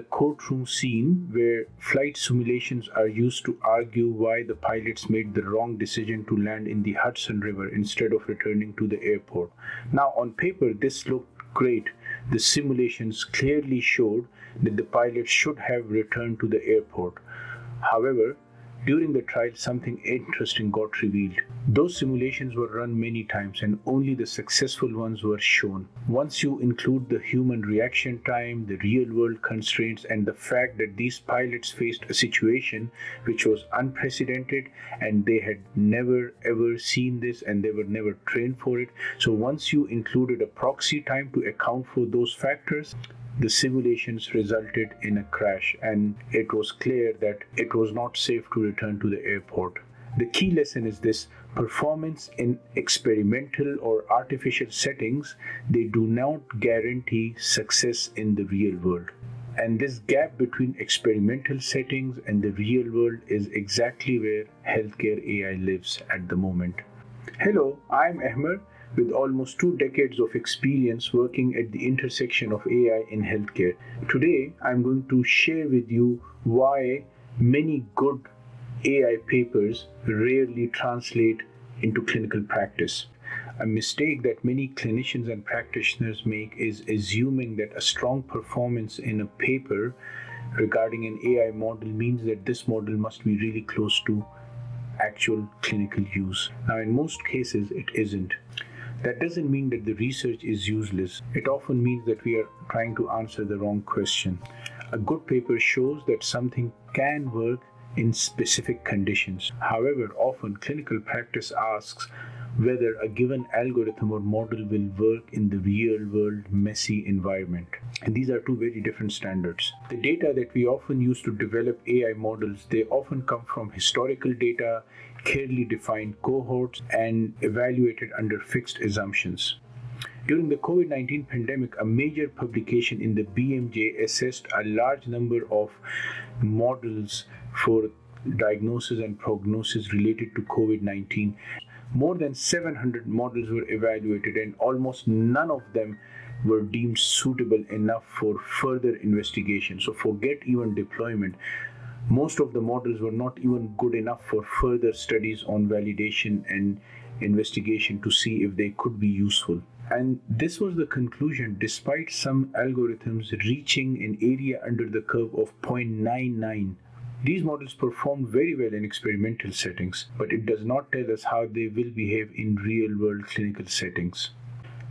The courtroom scene where flight simulations are used to argue why the pilots made the wrong decision to land in the Hudson River instead of returning to the airport. Now, on paper, this looked great. The simulations clearly showed that the pilots should have returned to the airport. However, during the trial, something interesting got revealed. Those simulations were run many times and only the successful ones were shown. Once you include the human reaction time, the real world constraints, and the fact that these pilots faced a situation which was unprecedented and they had never ever seen this and they were never trained for it. So once you included a proxy time to account for those factors, the simulations resulted in a crash, and it was clear that it was not safe to return to the airport. The key lesson is this: performance in experimental or artificial settings, they do not guarantee success in the real world. And this gap between experimental settings and the real world is exactly where healthcare AI lives at the moment. Hello, I'm Ahmed with almost 2 decades of experience working at the intersection of AI in healthcare. Today, I'm going to share with you why many good AI papers rarely translate into clinical practice. A mistake that many clinicians and practitioners make is assuming that a strong performance in a paper regarding an AI model means that this model must be really close to actual clinical use. Now, in most cases, it isn't. That doesn't mean that the research is useless. It often means that we are trying to answer the wrong question. A good paper shows that something can work in specific conditions. However, often clinical practice asks whether a given algorithm or model will work in the real world messy environment. And these are two very different standards. The data that we often use to develop AI models, they often come from historical data, clearly defined cohorts, and evaluated under fixed assumptions. During the COVID-19 pandemic, a major publication in the BMJ assessed a large number of models for diagnosis and prognosis related to COVID-19. More than 700 models were evaluated, and almost none of them were deemed suitable enough for further investigation. So forget even deployment. Most of the models were not even good enough for further studies on validation and investigation to see if they could be useful. And this was the conclusion despite some algorithms reaching an area under the curve of 0.99. These models perform very well in experimental settings, but it does not tell us how they will behave in real-world clinical settings.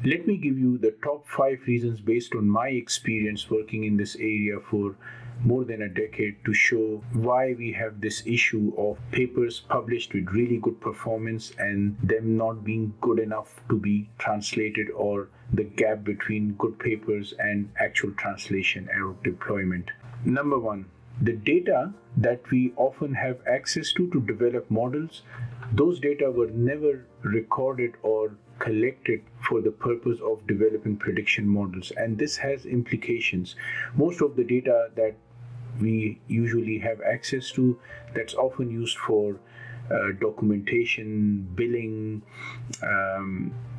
Let me give you the top 5 reasons based on my experience working in this area for more than a decade to show why we have this issue of papers published with really good performance and them not being good enough to be translated, or the gap between good papers and actual translation or deployment. Number 1. The data that we often have access to develop models, those data were never recorded or collected for the purpose of developing prediction models, and this has implications. Most of the data that we usually have access to, that's often used for documentation, billing,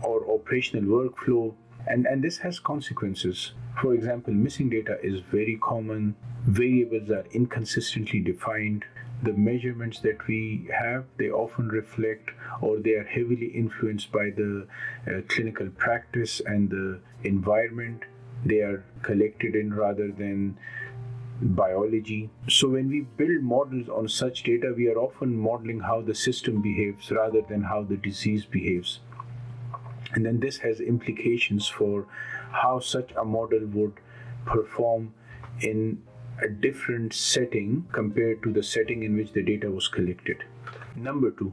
or operational workflow, and this has consequences. For example, missing data is very common. Variables are inconsistently defined. The measurements that we have, they often reflect or they are heavily influenced by the clinical practice and the environment they are collected in rather than biology. So when we build models on such data, we are often modeling how the system behaves rather than how the disease behaves. And then this has implications for how such a model would perform in a different setting compared to the setting in which the data was collected. Number 2,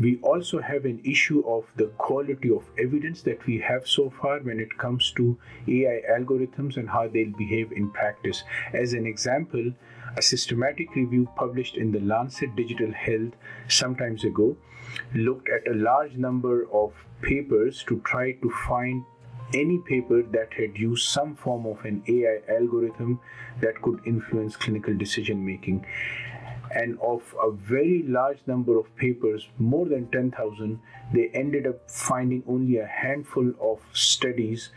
we also have an issue of the quality of evidence that we have so far when it comes to AI algorithms and how they'll behave in practice. As an example, a systematic review published in the Lancet Digital Health some time ago looked at a large number of papers to try to find any paper that had used some form of an AI algorithm that could influence clinical decision making. And of a very large number of papers, more than 10,000, they ended up finding only a handful of studies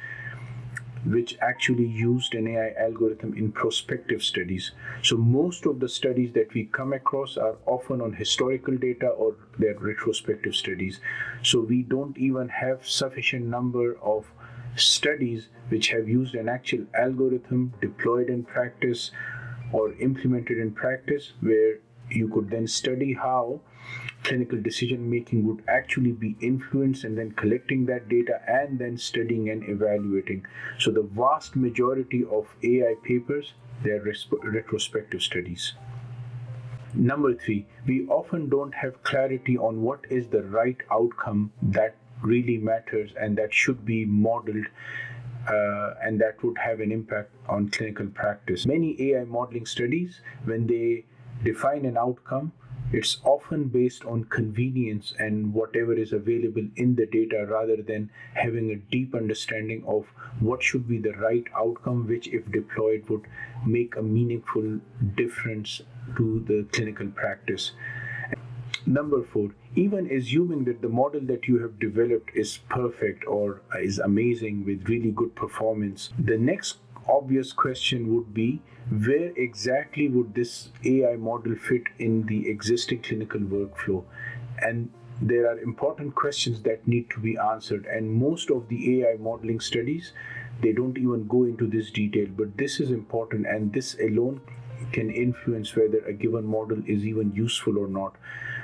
which actually used an AI algorithm in prospective studies. So most of the studies that we come across are often on historical data or they're retrospective studies. So we don't even have sufficient number of studies which have used an actual algorithm deployed in practice or implemented in practice, where you could then study how clinical decision making would actually be influenced, and then collecting that data and then studying and evaluating. So the vast majority of AI papers, they're retrospective studies. Number three, we often don't have clarity on what is the right outcome that really matters and that should be modeled, and that would have an impact on clinical practice. Many AI modeling studies, when they define an outcome, it's often based on convenience and whatever is available in the data rather than having a deep understanding of what should be the right outcome, which, if deployed, would make a meaningful difference to the clinical practice. Number four, even assuming that the model that you have developed is perfect or is amazing with really good performance, the next obvious question would be, where exactly would this AI model fit in the existing clinical workflow? And there are important questions that need to be answered, and most of the AI modeling studies, they don't even go into this detail, but this is important, and this alone can influence whether a given model is even useful or not.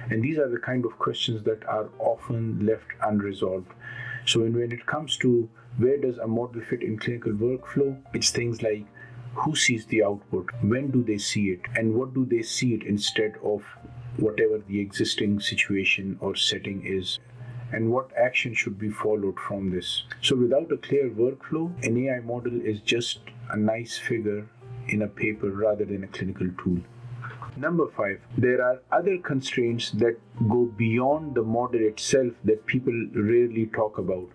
And these are the kind of questions that are often left unresolved. So when it comes to where does a model fit in clinical workflow, it's things like who sees the output, when do they see it, and what do they see it instead of whatever the existing situation or setting is, and what action should be followed from this. So without a clear workflow, an AI model is just a nice figure in a paper rather than a clinical tool. Number five, there are other constraints that go beyond the model itself that people rarely talk about.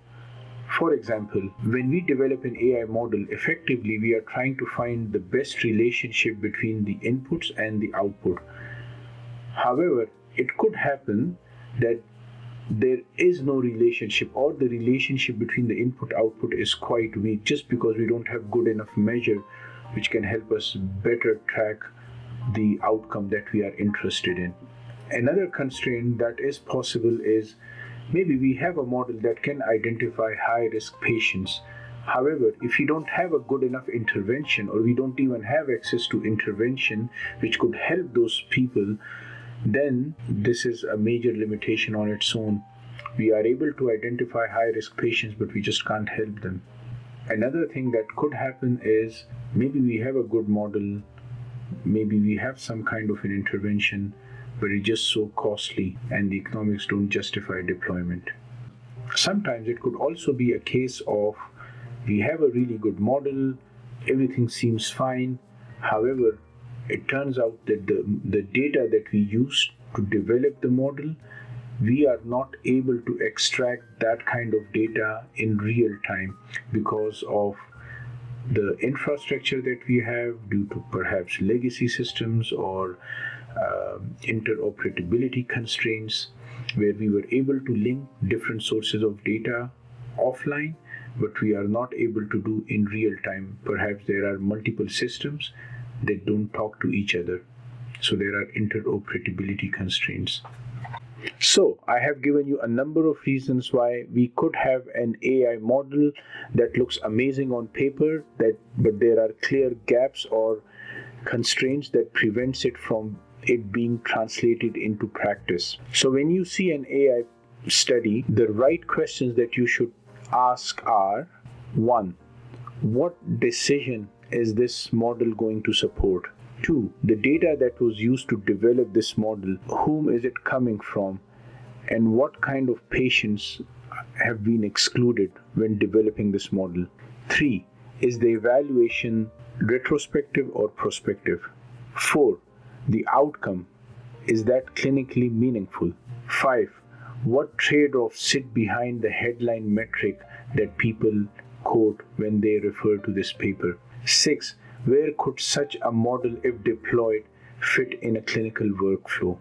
For example, when we develop an AI model, effectively we are trying to find the best relationship between the inputs and the output. However, it could happen that there is no relationship, or the relationship between the input output is quite weak, just because we don't have good enough measure which can help us better track the outcome that we are interested in. Another constraint that is possible is maybe we have a model that can identify high risk patients. However, if you don't have a good enough intervention, or we don't even have access to intervention which could help those people, then this is a major limitation on its own. We are able to identify high risk patients, but we just can't help them. Another thing that could happen is maybe we have a good model, maybe we have some kind of an intervention, but it's just so costly and the economics don't justify deployment. Sometimes it could also be a case of we have a really good model, everything seems fine. However, it turns out that the data that we use to develop the model, we are not able to extract that kind of data in real time because of the infrastructure that we have, due to perhaps legacy systems or interoperability constraints, where we were able to link different sources of data offline, but we are not able to do in real time. Perhaps there are multiple systems that don't talk to each other, so there are interoperability constraints. So I have given you a number of reasons why we could have an AI model that looks amazing on paper, but there are clear gaps or constraints that prevents it from it being translated into practice. So when you see an AI study, the right questions that you should ask are: 1. What decision is this model going to support? 2. The data that was used to develop this model, whom is it coming from? And what kind of patients have been excluded when developing this model? 3. Is the evaluation retrospective or prospective? 4. The outcome, is that clinically meaningful? 5. What trade-offs sit behind the headline metric that people quote when they refer to this paper? 6. Where could such a model, if deployed, fit in a clinical workflow?